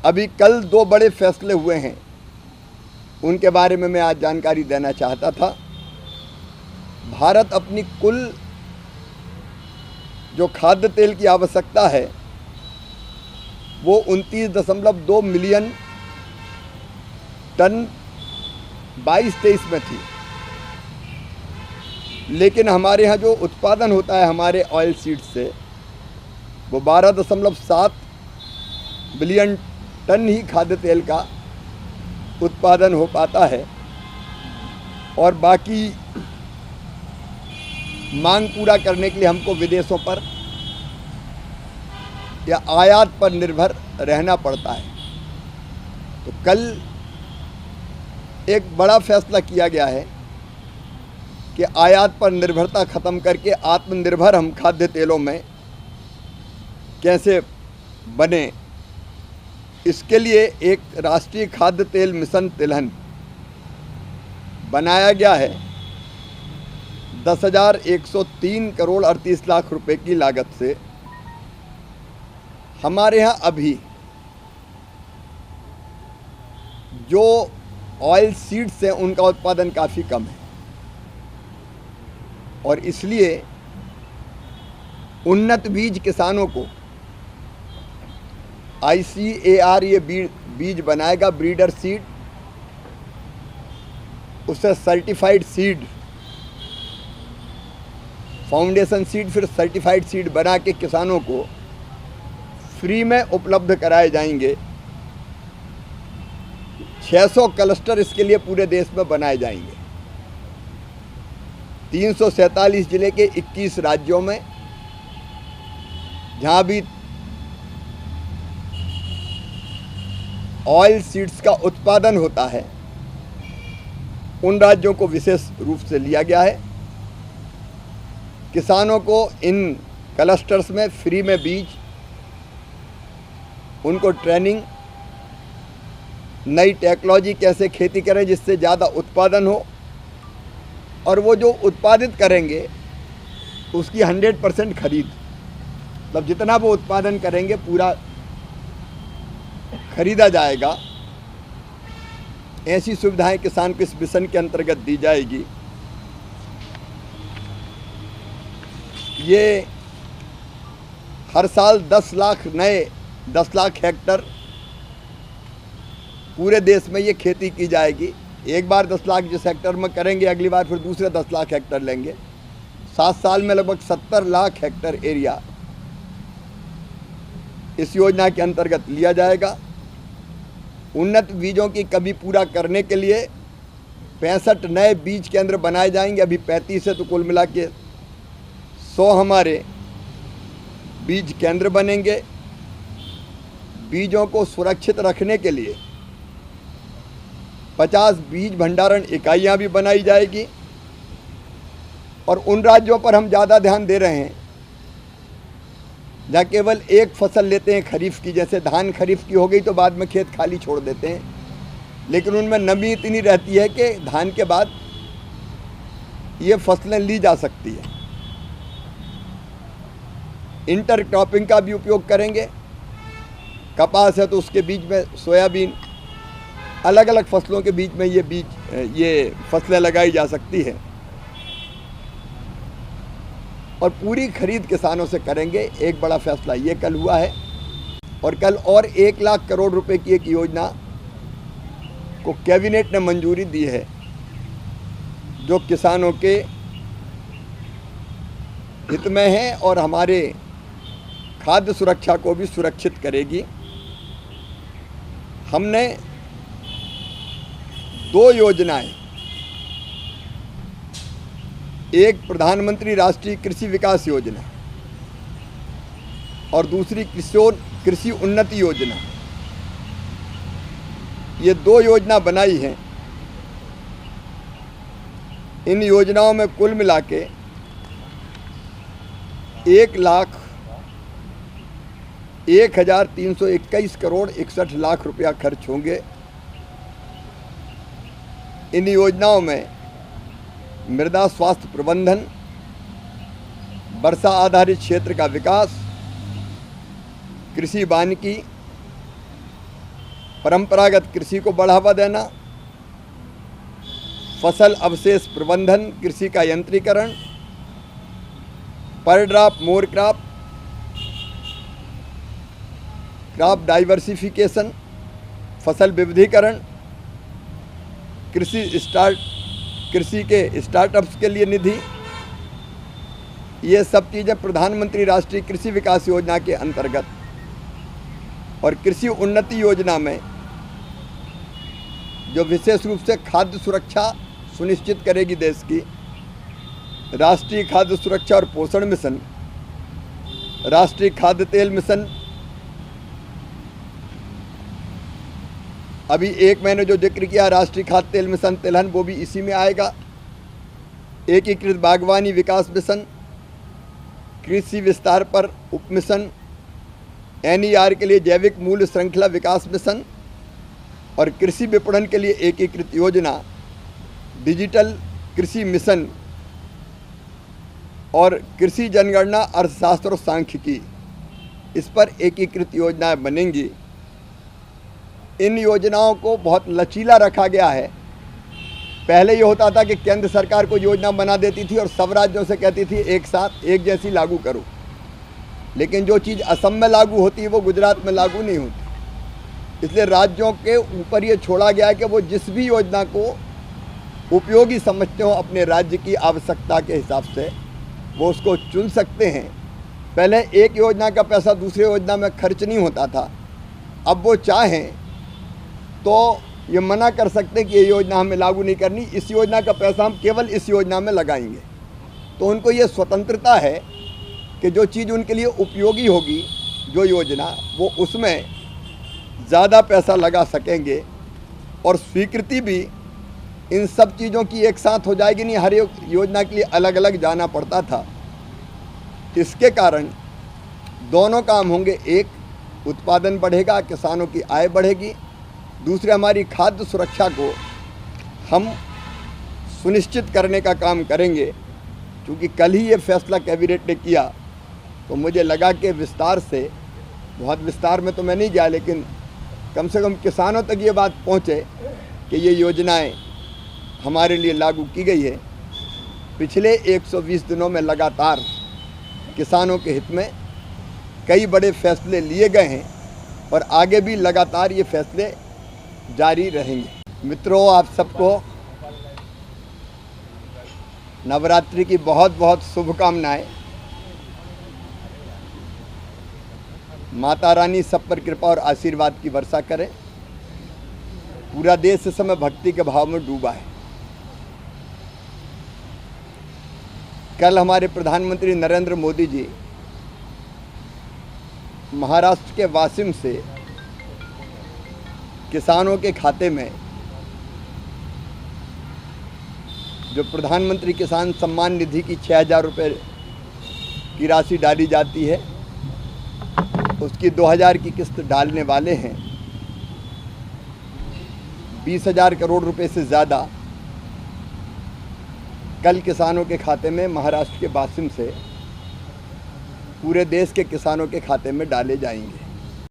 अभी कल 2 बड़े फैसले हुए हैं, उनके बारे में मैं आज जानकारी देना चाहता था। भारत अपनी कुल जो खाद्य तेल की आवश्यकता है वो 29.2 मिलियन टन 22-23 में थी, लेकिन हमारे यहाँ जो उत्पादन होता है हमारे ऑयल सीड्स से वो 12.7 बिलियन टन ही खाद्य तेल का उत्पादन हो पाता है, और बाकी मांग पूरा करने के लिए हमको विदेशों पर या आयात पर निर्भर रहना पड़ता है। तो कल एक बड़ा फैसला किया गया है कि आयात पर निर्भरता ख़त्म करके आत्मनिर्भर हम खाद्य तेलों में कैसे बने, इसके लिए एक राष्ट्रीय खाद्य तेल मिशन तिलहन बनाया गया है। 10,103 करोड़ 38 लाख रुपए की लागत से। हमारे यहाँ अभी जो ऑयल सीड्स हैं उनका उत्पादन काफ़ी कम है, और इसलिए उन्नत बीज किसानों को ICAR ये बीज बनाएगा, ब्रीडर सीड, उससे सर्टिफाइड सीड, फाउंडेशन सीड, फिर सर्टिफाइड सीड बना के किसानों को फ्री में उपलब्ध कराए जाएंगे। 600 क्लस्टर इसके लिए पूरे देश में बनाए जाएंगे। 347 जिले के 21 राज्यों में जहाँ भी ऑयल सीड्स का उत्पादन होता है उन राज्यों को विशेष रूप से लिया गया है। किसानों को इन क्लस्टर्स में फ्री में बीज, उनको ट्रेनिंग, नई टेक्नोलॉजी कैसे खेती करें जिससे ज़्यादा उत्पादन हो, और वो जो उत्पादित करेंगे उसकी 100% खरीद, मतलब जितना वो उत्पादन करेंगे पूरा खरीदा जाएगा। ऐसी सुविधाएं किसान को इस मिशन के अंतर्गत दी जाएगी। ये हर साल 10 लाख हेक्टर पूरे देश में ये खेती की जाएगी। एक बार 10 लाख जिस हेक्टर में करेंगे, अगली बार फिर दूसरे 10 लाख हेक्टर लेंगे। 7 साल में लगभग 70 लाख हेक्टर एरिया इस योजना के अंतर्गत लिया जाएगा। उन्नत बीजों की कमी पूरा करने के लिए 65 नए बीज केंद्र बनाए जाएंगे। अभी 35 है, तो कुल मिला के 100 हमारे बीज केंद्र बनेंगे। बीजों को सुरक्षित रखने के लिए 50 बीज भंडारण इकाइयां भी बनाई जाएगी। और उन राज्यों पर हम ज़्यादा ध्यान दे रहे हैं जहाँ केवल एक फसल लेते हैं खरीफ की, जैसे धान खरीफ की हो गई तो बाद में खेत खाली छोड़ देते हैं, लेकिन उनमें नमी इतनी रहती है कि धान के बाद ये फसलें ली जा सकती है। इंटर क्रॉपिंग का भी उपयोग करेंगे। कपास है तो उसके बीच में सोयाबीन, अलग अलग फसलों के बीच में ये फसलें लगाई जा सकती हैं, और पूरी खरीद किसानों से करेंगे। एक बड़ा फैसला ये कल हुआ है, और कल और 1 लाख करोड़ रुपए की एक योजना को कैबिनेट ने मंजूरी दी है, जो किसानों के हित में है और हमारे खाद्य सुरक्षा को भी सुरक्षित करेगी। हमने 2 योजनाएं, एक प्रधानमंत्री राष्ट्रीय कृषि विकास योजना और दूसरी कृषि उन्नति योजना, ये 2 योजना बनाई हैं। इन योजनाओं में कुल मिला के 1,01,321 करोड़ 61 लाख रुपया खर्च होंगे। इन योजनाओं में मृदा स्वास्थ्य प्रबंधन, वर्षा आधारित क्षेत्र का विकास, कृषि वानिकी, परंपरागत कृषि को बढ़ावा देना, फसल अवशेष प्रबंधन, कृषि का यंत्रीकरण, पर drop more crop, crop diversification, फसल विविधीकरण, कृषि के स्टार्टअप्स के लिए निधि, ये सब चीज़ें प्रधानमंत्री राष्ट्रीय कृषि विकास योजना के अंतर्गत और कृषि उन्नति योजना में जो विशेष रूप से खाद्य सुरक्षा सुनिश्चित करेगी देश की, राष्ट्रीय खाद्य सुरक्षा और पोषण मिशन, राष्ट्रीय खाद्य तेल मिशन, अभी एक मैंने जो जिक्र किया राष्ट्रीय खाद्य तेल मिशन तिलहन, वो भी इसी में आएगा। एकीकृत बागवानी विकास मिशन, कृषि विस्तार पर उप मिशन, NER के लिए जैविक मूल्य श्रृंखला विकास मिशन और कृषि विपणन के लिए एकीकृत योजना, डिजिटल कृषि मिशन और कृषि जनगणना, अर्थशास्त्र और सांख्यिकी, इस पर एकीकृत योजनाएं बनेंगी। इन योजनाओं को बहुत लचीला रखा गया है। पहले ये होता था कि केंद्र सरकार को योजना बना देती थी और सब राज्यों से कहती थी एक साथ एक जैसी लागू करो, लेकिन जो चीज़ असम में लागू होती है वो गुजरात में लागू नहीं होती। इसलिए राज्यों के ऊपर ये छोड़ा गया है कि वो जिस भी योजना को उपयोगी समझते हो अपने राज्य की आवश्यकता के हिसाब से वो उसको चुन सकते हैं। पहले एक योजना का पैसा दूसरी योजना में खर्च नहीं होता था, अब वो चाहें तो ये मना कर सकते हैं कि ये योजना हमें लागू नहीं करनी, इस योजना का पैसा हम केवल इस योजना में लगाएंगे। तो उनको ये स्वतंत्रता है कि जो चीज़ उनके लिए उपयोगी होगी, जो योजना, वो उसमें ज़्यादा पैसा लगा सकेंगे और स्वीकृति भी इन सब चीज़ों की एक साथ हो जाएगी। नहीं, हर एक योजना के लिए अलग अलग जाना पड़ता था। इसके कारण दोनों काम होंगे, एक उत्पादन बढ़ेगा, किसानों की आय बढ़ेगी, दूसरे हमारी खाद्य सुरक्षा को हम सुनिश्चित करने का काम करेंगे। क्योंकि कल ही ये फैसला कैबिनेट ने किया तो मुझे लगा कि विस्तार से, बहुत विस्तार में तो मैं नहीं गया, लेकिन कम से कम किसानों तक ये बात पहुँचे कि ये योजनाएं हमारे लिए लागू की गई है। पिछले 120 दिनों में लगातार किसानों के हित में कई बड़े फैसले लिए गए हैं और आगे भी लगातार ये फैसले जारी रहेंगे। मित्रों, आप सबको नवरात्रि की बहुत बहुत शुभकामनाएं। माता रानी सब पर कृपा और आशीर्वाद की वर्षा करें। पूरा देश इस समय भक्ति के भाव में डूबा है। कल हमारे प्रधानमंत्री नरेंद्र मोदी जी महाराष्ट्र के वाशिम से किसानों के खाते में जो प्रधानमंत्री किसान सम्मान निधि की 6,000 रुपये की राशि डाली जाती है, उसकी 2,000 की किस्त डालने वाले हैं। 20,000 करोड़ रुपए से ज़्यादा कल किसानों के खाते में महाराष्ट्र के वाशिम से पूरे देश के किसानों के खाते में डाले जाएंगे।